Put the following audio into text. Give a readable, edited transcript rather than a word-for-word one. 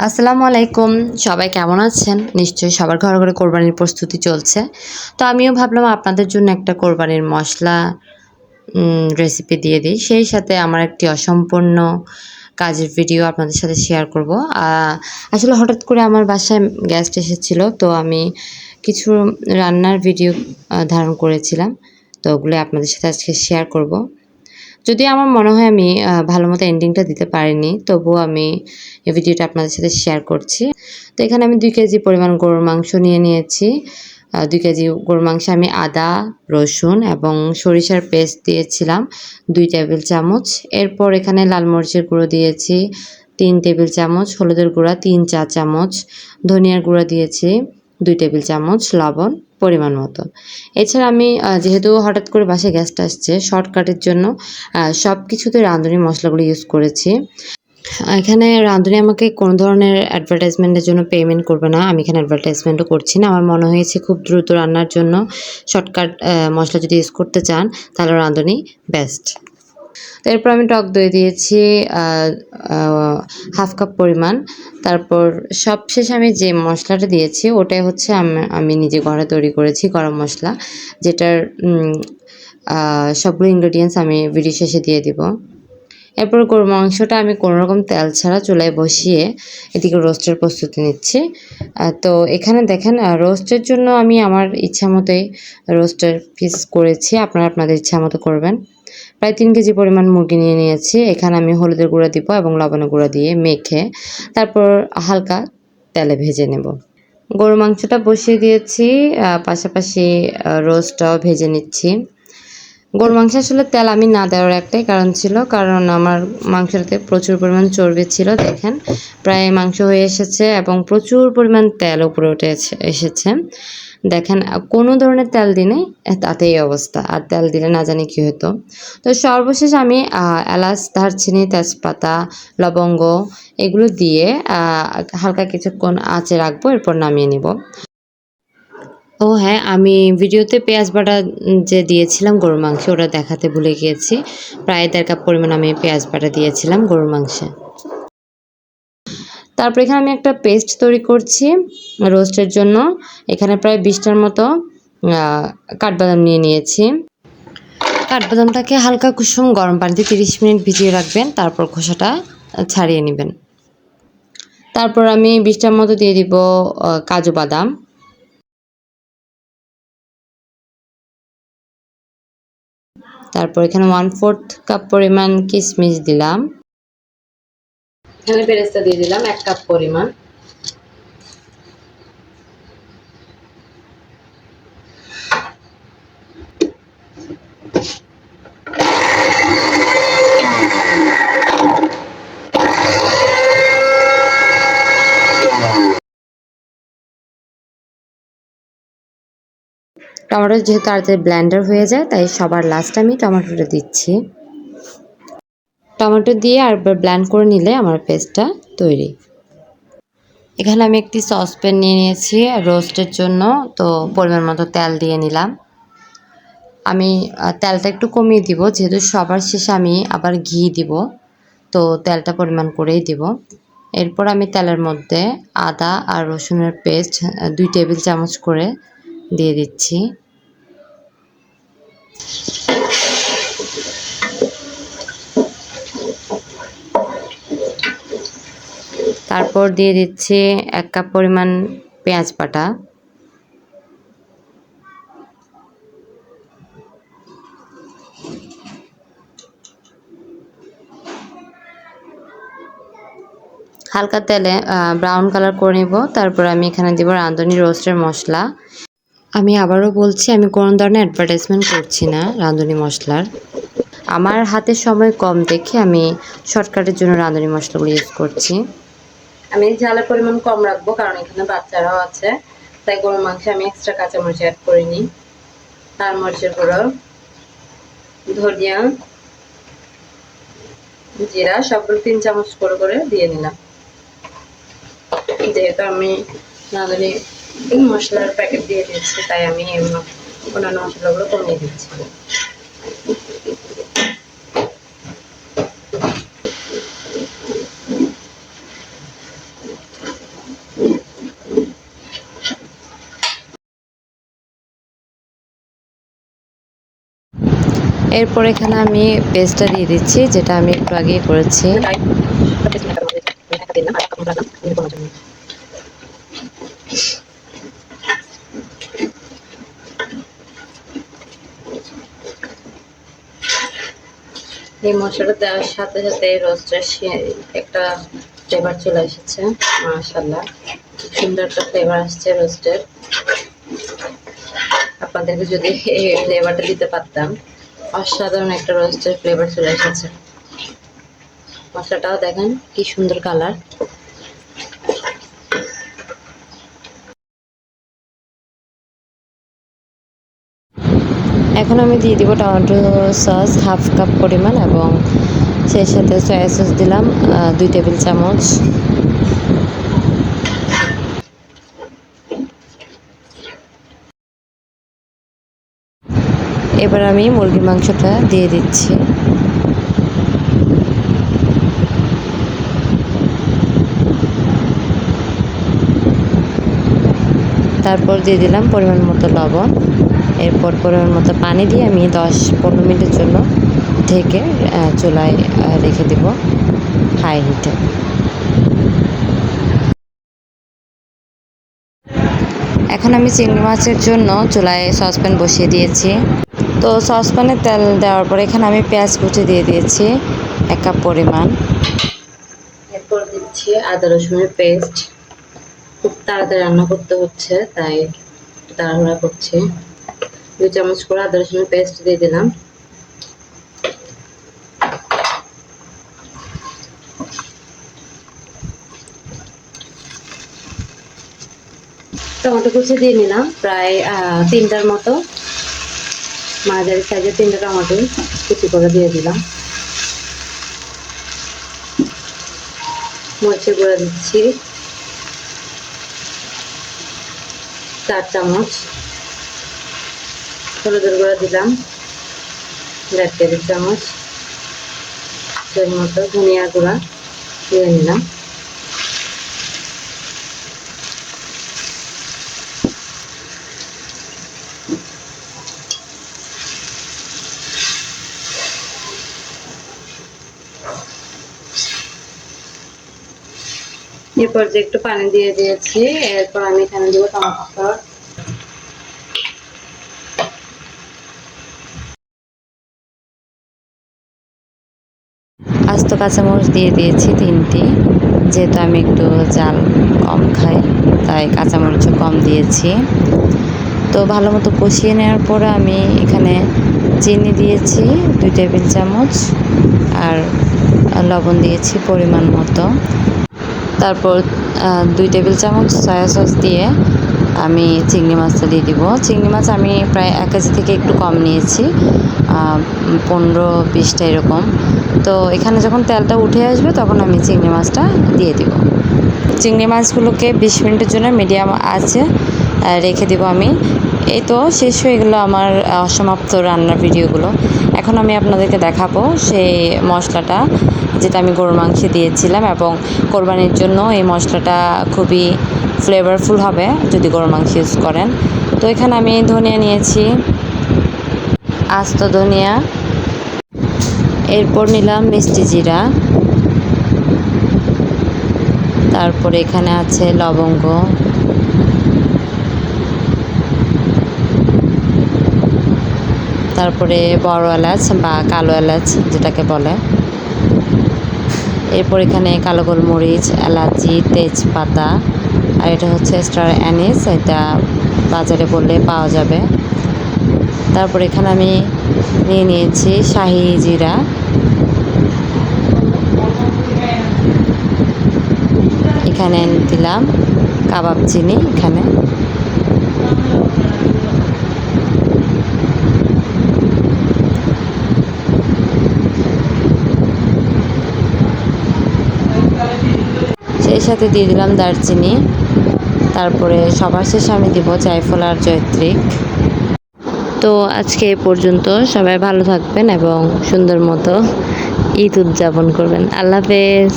আসসালামু আলাইকুম। সবাই কেমন আছেন? নিশ্চয়ই সবার ঘরে, ঘরে কোরবানির প্রস্তুতি চলছে। তো আমিও ভাবলাম আপনাদের জন্য একটা কোরবানির মসলা রেসিপি দিয়ে দিই। সেই সাথে আমার একটি অসম্পূর্ণ কাজের ভিডিও আপনাদের সাথে শেয়ার করব। আসলে হঠাৎ করে আমার বাসায় গেস্ট এসেছিল। তো আমি কিছু রান্নার ভিডিও ধারণ করেছিলাম। তো ওগুলো আপনাদের সাথে আজকে শেয়ার করব। যদিও আমার মনে হয় আমি ভালোমতো এন্ডিংটা দিতে পারিনি, তবুও আমি এই ভিডিওটা আপনাদের সাথে শেয়ার করছি। তো এখানে আমি 2 কেজি পরিমাণ গরুর মাংস নিয়ে নিয়েছি। 2 কেজি গরুর মাংসে আমি আদা, রসুন এবং সরিষার পেস্ট দিয়েছিলাম 2 টেবিল চামচ। এরপর এখানে লাল মরিচের গুঁড়ো দিয়েছি 3 টেবিল চামচ, হলুদের গুঁড়া 3 চা চামচ, ধনিয়ার গুঁড়া দিয়েছি 2 টেবিল চামচ, লবণ পরিমাণ মতো। এছাড়া আমি যেহেতু হঠাৎ করে বাসায় গেস্ট আসছে, শর্টকাটের জন্য সব কিছুতে রাঁধুনি মশলাগুলো ইউজ করেছি। এখানে রাঁধুনি আমাকে কোনো ধরনের অ্যাডভার্টাইজমেন্টের জন্য পেমেন্ট করবে না। আমি এখানে অ্যাডভার্টাইজমেন্টও করছি না। আমার মনে হয়েছে খুব দ্রুত রান্নার জন্য শর্টকাট মশলা যদি ইউজ করতে চান তাহলে রাঁধুনি বেস্ট। তো এরপর আমি টক দই দিয়েছি হাফ কাপ পরিমাণ। তারপর সবশেষে আমি যে মশলাটা দিয়েছি ওটাই হচ্ছে আমি নিজে ঘরে তৈরি করেছি গরম মশলা, যেটার সবগুলো ইনগ্রেডিয়েন্টস আমি ভিডিও শেষে দিয়ে দিব। এরপর গরুর মাংসটা আমি কোনোরকম তেল ছাড়া চুলায় বসিয়ে এদিকে রোস্টের প্রস্তুতি নিচ্ছি। তো এখানে দেখেন রোস্টের জন্য আমি আমার ইচ্ছা মতোই রোস্টের পিস করেছি, আপনারা আপনাদের ইচ্ছা মতো করবেন। প্রায় 3 কেজি পরিমাণ মুরগি নিয়ে নিয়েছি। এখানে আমি হলুদের গুঁড়া দিব এবং লবণের গুঁড়া দিয়ে মেখে তারপর হালকা তেলে ভেজে নেব। গরুর মাংসটা বসিয়ে দিয়েছি, পাশাপাশি রোস্টটাও ভেজে নিচ্ছি। গরুর মাংসে আসলে তেল আমি না দেওয়ার একটাই কারণ ছিল, কারণ আমার মাংসটাতে প্রচুর পরিমাণ চর্বি ছিল। দেখেন প্রায় মাংস হয়ে এসেছে এবং প্রচুর পরিমাণ তেল উপরে উঠে এসেছে। দেখেন কোনো ধরনের তেল দিনে তাতে এই অবস্থা, আর তেল দিলে না জানি কী হতো। তো সর্বশেষ আমি এলাচ, দারচিনি, তেজপাতা, লবঙ্গ এগুলো দিয়ে হালকা কিছুক্ষণ আঁচে রাখবো, এরপর নামিয়ে নিব। ও হ্যাঁ, আমি ভিডিওতে পেঁয়াজ বাটা যে দিয়েছিলাম গরুর মাংসে ওটা দেখাতে ভুলে গিয়েছি। প্রায় 1.5 কাপ পরিমাণ আমি পেঁয়াজ বাটা দিয়েছিলাম গরুর মাংসে। তারপর এখানে আমি একটা পেস্ট তৈরি করছি রোস্টের জন্য। এখানে প্রায় 20টার মতো কাঠবাদাম নিয়ে নিয়েছি। কাঠবাদামটাকে হালকা কুসুম গরম পানিতে 30 মিনিট ভিজিয়ে রাখবেন, তারপর খোসাটা ছাড়িয়ে নেবেন। তারপর আমি 20টার মতো দিয়ে দিব কাজু বাদাম। তারপর এখানে 1/4 কাপ পরিমাণ কিশমিশ দিলাম। এখানে বেরেস্তা দিয়ে দিলাম 1 কাপ পরিমাণ। টমেটো যেহেতু তাড়াতাড়ি ব্লেন্ডার হয়ে যায়, তাই সবার লাস্টে আমি টমেটোটা দিচ্ছি। টমেটো দিয়ে আরেকবার ব্লেন্ড করে নিলে আমার পেস্টটা তৈরি। এখানে আমি একটি সসপ্যান নিয়ে নিয়েছি রোস্টের জন্য। তো পরিমাণ মতো তেল দিয়ে নিলাম। আমি তেলটা একটু কমিয়ে দিব, যেহেতু সবার শেষে আমি আবার ঘি দিব, তো তেলটা পরিমাণ করেই দিব। এরপর আমি তেলের মধ্যে আদা আর রসুনের পেস্ট 2 টেবিল চামচ করে দিয়ে দিচ্ছি। তারপর দিয়ে দিচ্ছি 1 কাপ পরিমাণ পেঁয়াজ বাটা। হালকা তেলে ব্রাউন কালার করে নেব। তারপর আমি এখানে দিব রাঁধুনি রোস্টের মশলা। আমি আবারও বলছি, আমি কোনো ধরনের অ্যাডভার্টাইজমেন্ট করছি না রাঁধুনি মশলার। আমার হাতে সময় কম দেখে আমি শর্টকাটের জন্য রাঁধুনি মশলাগুলো ইউজ করছি। আমি ঝালের পরিমাণ কম রাখবো, কারণ এখানে বাচ্চারাও আছে, তাই গরুর মাংসে আমি এক্সট্রা কাঁচামরিচ অ্যাড করিনি। লাল মরিচের গুঁড়ো, ধনিয়া, জিরা সবগুলো 3 চামচ করে দিয়ে নিলাম। যেহেতু আমি রাঁধুনি মশলার প্যাকেট দিয়ে দিচ্ছি, তাই আমি অন্যান্য মশলাগুলো কমিয়ে দিচ্ছি। এরপর এখানে আমি পেস্টটা দিয়ে দিচ্ছি, যেটা আমি একটু আগেই করেছি। এই মশলাটা দেওয়ার সাথে সাথে রোস্টের একটা ফ্লেভার চলে এসেছে। মাশাআল্লাহ, খুব সুন্দর একটা ফ্লেভার আসছে রোস্টের। আপনাদেরকে যদি এই ফ্লেভারটা দিতে পারতাম, অসাধারণ একটা রোস্টের ফ্লেভার চলে এসেছে। মশলাটাও দেখেন কি সুন্দর কালার। এখন আমি দিয়ে দিব টমেটো সস হাফ কাপ পরিমাণ, এবং সেই সাথে সয়া সস দিলাম 2 টেবিল চামচ। এবার আমি মুরগির মাংসটা দিয়ে দিচ্ছি। তারপর দিয়ে দিলাম পরিমাণ মতো লবণ। এরপর পরিমাণ মতো পানি দিয়ে আমি 10-15 মিনিটের জন্য ঢেকে চুলায় রেখে দেব হাই হিটে। এখন আমি চিংড়ি মাছের জন্য চুলায় সসপ্যান বসিয়ে দিয়েছি। তো সসপ্যানে তেল দেওয়ার পর এখানে আমি পেঁয়াজ কুচি দিয়ে দিয়েছি 1 কাপ পরিমাণ। এরপর দিচ্ছি আদা রসুনের পেস্ট। খুব তাড়াতাড়ি রান্না করতে হচ্ছে, তাই তাড়াহুড়া করছি। 2 চামচ করে আদা রসুনের পেস্ট দিয়ে দিলাম। টমেটো কুচি দিয়ে নিলাম প্রায় 3টার মতো, মাঝারি সাইজের 3টা টমেটো কুচি করে দিয়ে দিলাম। মরিচের গুঁড়া দিচ্ছি 4 চামচ। হলুদের গুঁড়া দিলাম 1.5 টেবিল চামচ। এর মতো ধনিয়া গুঁড়া দিয়ে নিলাম। এরপর যে একটু পানি দিয়ে দিয়েছি। এরপর আমি এখানে দেবো টমেটো সস। আস্ত কাঁচামরিচ দিয়ে দিয়েছি 3টি, যেহেতু আমি একটু ঝাল কম খাই তাই কাঁচামরিচও কম দিয়েছি। তো ভালো মতো কষিয়ে নেওয়ার পরে আমি এখানে চিনি দিয়েছি 2 টেবিল চামচ, আর লবণ দিয়েছি পরিমাণ মতো। তারপর 2 টেবিল চামচ সয়া সস দিয়ে আমি চিংড়ি মাছটা দিয়ে দিব। চিংড়ি মাছ আমি প্রায় 1 কেজি থেকে একটু কম নিয়েছি, 15-20টা এরকম। তো এখানে যখন তেলটা উঠে আসবে তখন আমি চিংড়ি মাছটা দিয়ে দিব। চিংড়ি মাছগুলোকে 20 মিনিটের জন্য মিডিয়াম আঁচে রেখে দিব আমি। এই তো শেষ হয়ে গেল আমার অসমাপ্ত রান্নার ভিডিওগুলো। এখন আমি আপনাদেরকে দেখাবো সেই মশলাটা, যেটা আমি গরুর মাংসে দিয়েছিলাম, এবং কোরবানির জন্য এই মশলাটা খুবই ফ্লেভারফুল হবে যদি গরুর মাংস ইউজ করেন। তো এখানে আমি ধনিয়া নিয়েছি, আস্ত ধনিয়া। এরপর নিলাম মিষ্টি জিরা। তারপরে এখানে আছে লবঙ্গ। তারপরে বড় এলাচ বা কালো এলাচ যেটাকে বলে। এরপর এখানে কালো গোলমরিচ, এলাচি, তেজপাতা, আর এটা হচ্ছে স্টার অ্যানিস, এটা বাজারে বললে পাওয়া যাবে। তারপর এখানে আমি নিয়ে নিয়েছি শাহি জিরা। এখানে দিলাম কাবাব চিনি। এখানে সেই সাথে দিয়ে দিলাম দারচিনি। তারপরে সবার শেষে আমি দিব জায়ফল আর জয়ত্রী। তো আজকে এ পর্যন্ত। সবাই ভালো থাকবেন এবং সুন্দর মতো ঈদ উদযাপন করবেন। আল্লাহ হাফেজ।